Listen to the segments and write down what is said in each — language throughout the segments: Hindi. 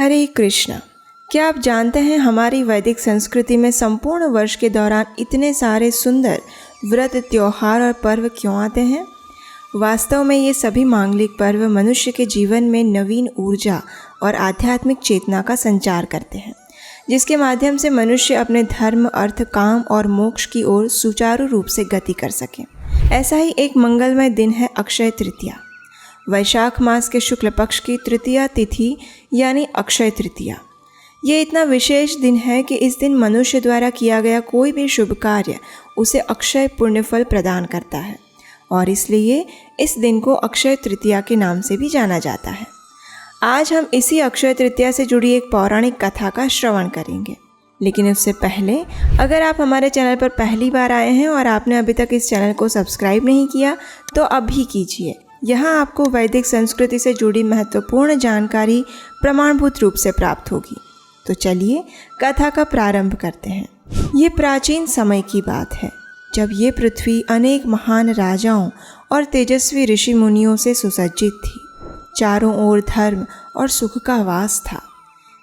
हरे कृष्ण। क्या आप जानते हैं हमारी वैदिक संस्कृति में संपूर्ण वर्ष के दौरान इतने सारे सुंदर व्रत, त्योहार और पर्व क्यों आते हैं? वास्तव में ये सभी मांगलिक पर्व मनुष्य के जीवन में नवीन ऊर्जा और आध्यात्मिक चेतना का संचार करते हैं, जिसके माध्यम से मनुष्य अपने धर्म, अर्थ, काम और मोक्ष की ओर सुचारू रूप से गति कर सके। ऐसा ही एक मंगलमय दिन है अक्षय तृतीया। वैशाख मास के शुक्ल पक्ष की तृतीया तिथि यानी अक्षय तृतीया। ये इतना विशेष दिन है कि इस दिन मनुष्य द्वारा किया गया कोई भी शुभ कार्य उसे अक्षय पुण्यफल प्रदान करता है और इसलिए इस दिन को अक्षय तृतीया के नाम से भी जाना जाता है। आज हम इसी अक्षय तृतीया से जुड़ी एक पौराणिक कथा का श्रवण करेंगे, लेकिन उससे पहले अगर आप हमारे चैनल पर पहली बार आए हैं और आपने अभी तक इस चैनल को सब्सक्राइब नहीं किया तो अभी कीजिए। यहाँ आपको वैदिक संस्कृति से जुड़ी महत्वपूर्ण जानकारी प्रमाणभूत रूप से प्राप्त होगी। तो चलिए कथा का प्रारंभ करते हैं। ये प्राचीन समय की बात है जब ये पृथ्वी अनेक महान राजाओं और तेजस्वी ऋषि मुनियों से सुसज्जित थी। चारों ओर धर्म और सुख का वास था,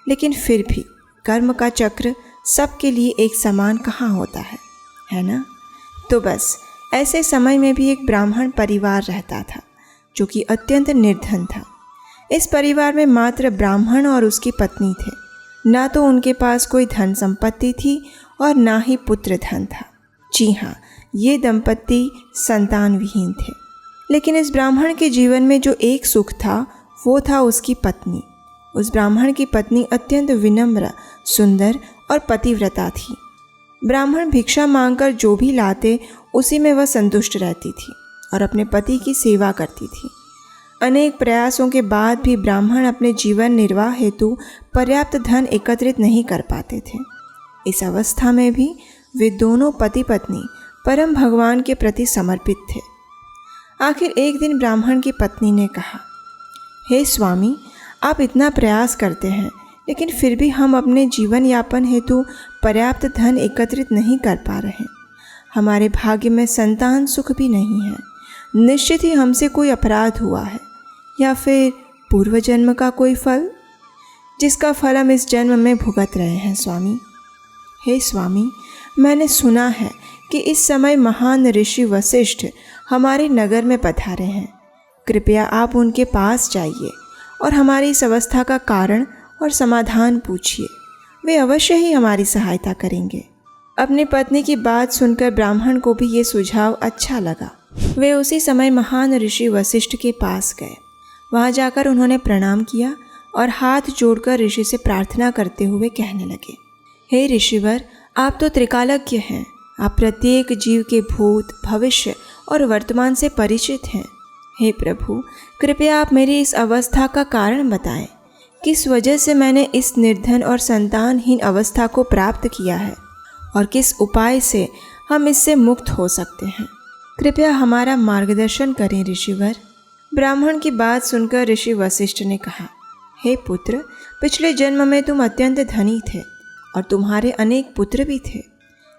लेकिन फिर भी कर्म का चक्र सबके लिए एक समान कहाँ होता है ना? तो बस ऐसे समय में भी एक ब्राह्मण परिवार रहता था जो कि अत्यंत निर्धन था। इस परिवार में मात्र ब्राह्मण और उसकी पत्नी थे। ना तो उनके पास कोई धन संपत्ति थी और ना ही पुत्र धन था। जी हाँ, ये दंपति संतान विहीन थे। लेकिन इस ब्राह्मण के जीवन में जो एक सुख था वो था उसकी पत्नी। उस ब्राह्मण की पत्नी अत्यंत विनम्र, सुंदर और पतिव्रता थी। ब्राह्मण भिक्षा मांगकर जो भी लाते उसी में वह संतुष्ट रहती थी और अपने पति की सेवा करती थी। अनेक प्रयासों के बाद भी ब्राह्मण अपने जीवन निर्वाह हेतु पर्याप्त धन एकत्रित नहीं कर पाते थे। इस अवस्था में भी वे दोनों पति पत्नी परम भगवान के प्रति समर्पित थे। आखिर एक दिन ब्राह्मण की पत्नी ने कहा, हे स्वामी, आप इतना प्रयास करते हैं लेकिन फिर भी हम अपने जीवन यापन हेतु पर्याप्त धन एकत्रित नहीं कर पा रहे। हमारे भाग्य में संतान सुख भी नहीं है। निश्चित ही हमसे कोई अपराध हुआ है या फिर पूर्व जन्म का कोई फल, जिसका फल हम इस जन्म में भुगत रहे हैं स्वामी। हे स्वामी, मैंने सुना है कि इस समय महान ऋषि वशिष्ठ हमारे नगर में पधारे हैं। कृपया आप उनके पास जाइए और हमारी इस अवस्था का कारण और समाधान पूछिए। वे अवश्य ही हमारी सहायता करेंगे। अपनी पत्नी की बात सुनकर ब्राह्मण को भी ये सुझाव अच्छा लगा। वे उसी समय महान ऋषि वशिष्ठ के पास गए। वहाँ जाकर उन्होंने प्रणाम किया और हाथ जोड़कर ऋषि से प्रार्थना करते हुए कहने लगे, हे ऋषिवर, आप तो त्रिकालज्ञ हैं। आप प्रत्येक जीव के भूत, भविष्य और वर्तमान से परिचित हैं। हे प्रभु, कृपया आप मेरी इस अवस्था का कारण बताएं। किस वजह से मैंने इस निर्धन और संतानहीन अवस्था को प्राप्त किया है और किस उपाय से हम इससे मुक्त हो सकते हैं। कृपया हमारा मार्गदर्शन करें ऋषिवर। ब्राह्मण की बात सुनकर ऋषि वशिष्ठ ने कहा, हे पुत्र, पिछले जन्म में तुम अत्यंत धनी थे और तुम्हारे अनेक पुत्र भी थे,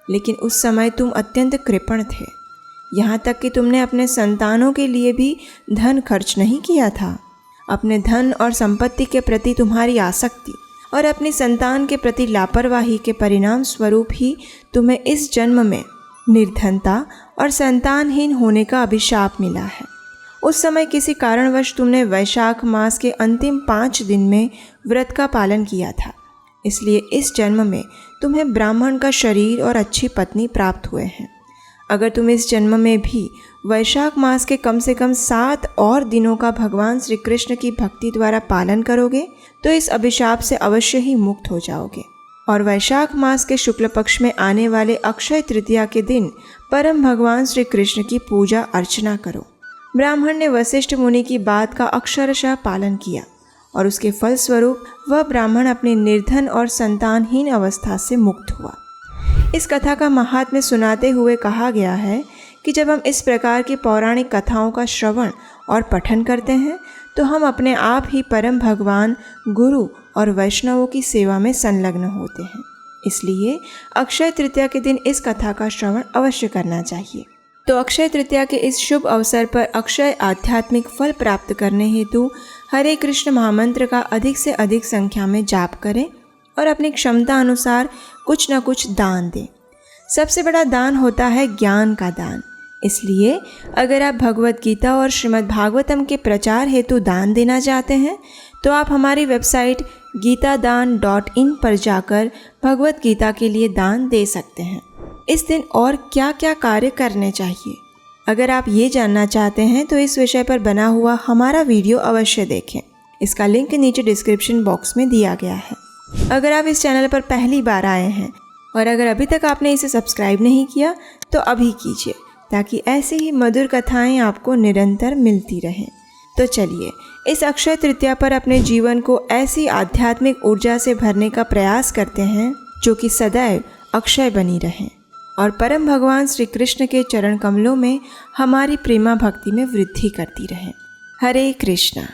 लेकिन उस समय तुम अत्यंत कृपण थे। यहाँ तक कि तुमने अपने संतानों के लिए भी धन खर्च नहीं किया था। अपने धन और संपत्ति के प्रति तुम्हारी आसक्ति और अपनी संतान के प्रति लापरवाही के परिणाम स्वरूप ही तुम्हें इस जन्म में निर्धनता और संतानहीन होने का अभिशाप मिला है। उस समय किसी कारणवश तुमने वैशाख मास के अंतिम 5 दिन में व्रत का पालन किया था, इसलिए इस जन्म में तुम्हें ब्राह्मण का शरीर और अच्छी पत्नी प्राप्त हुए हैं। अगर तुम इस जन्म में भी वैशाख मास के कम से कम 7 और दिनों का भगवान श्री कृष्ण की भक्ति द्वारा पालन करोगे तो इस अभिशाप से अवश्य ही मुक्त हो जाओगे। और वैशाख मास के शुक्ल पक्ष में आने वाले अक्षय तृतीया के दिन परम भगवान श्री कृष्ण की पूजा अर्चना करो। ब्राह्मण ने वशिष्ठ मुनि की बात का अक्षरशः पालन किया और उसके फलस्वरूप वह ब्राह्मण अपनी निर्धन और संतानहीन अवस्था से मुक्त हुआ। इस कथा का महात्म्य सुनाते हुए कहा गया है कि जब हम इस प्रकार की पौराणिक कथाओं का श्रवण और पठन करते हैं तो हम अपने आप ही परम भगवान, गुरु और वैष्णवों की सेवा में संलग्न होते हैं। इसलिए अक्षय तृतीया के दिन इस कथा का श्रवण अवश्य करना चाहिए। तो अक्षय तृतीया के इस शुभ अवसर पर अक्षय आध्यात्मिक फल प्राप्त करने हेतु हरे कृष्ण महामंत्र का अधिक से अधिक संख्या में जाप करें और अपनी क्षमता अनुसार कुछ न कुछ दान दें। सबसे बड़ा दान होता है ज्ञान का दान। इसलिए अगर आप भगवत गीता और श्रीमद् भागवतम के प्रचार हेतु दान देना चाहते हैं तो आप हमारी वेबसाइट गीतादान.in पर जाकर भगवत गीता के लिए दान दे सकते हैं। इस दिन और क्या क्या कार्य करने चाहिए, अगर आप ये जानना चाहते हैं तो इस विषय पर बना हुआ हमारा वीडियो अवश्य देखें। इसका लिंक नीचे डिस्क्रिप्शन बॉक्स में दिया गया है। अगर आप इस चैनल पर पहली बार आए हैं और अगर अभी तक आपने इसे सब्सक्राइब नहीं किया तो अभी कीजिए, ताकि ऐसे ही मधुर कथाएं आपको निरंतर मिलती रहें। तो चलिए इस अक्षय तृतीया पर अपने जीवन को ऐसी आध्यात्मिक ऊर्जा से भरने का प्रयास करते हैं जो कि सदैव अक्षय बनी रहें और परम भगवान श्री कृष्ण के चरण कमलों में हमारी प्रेमा भक्ति में वृद्धि करती रहें। हरे कृष्णा।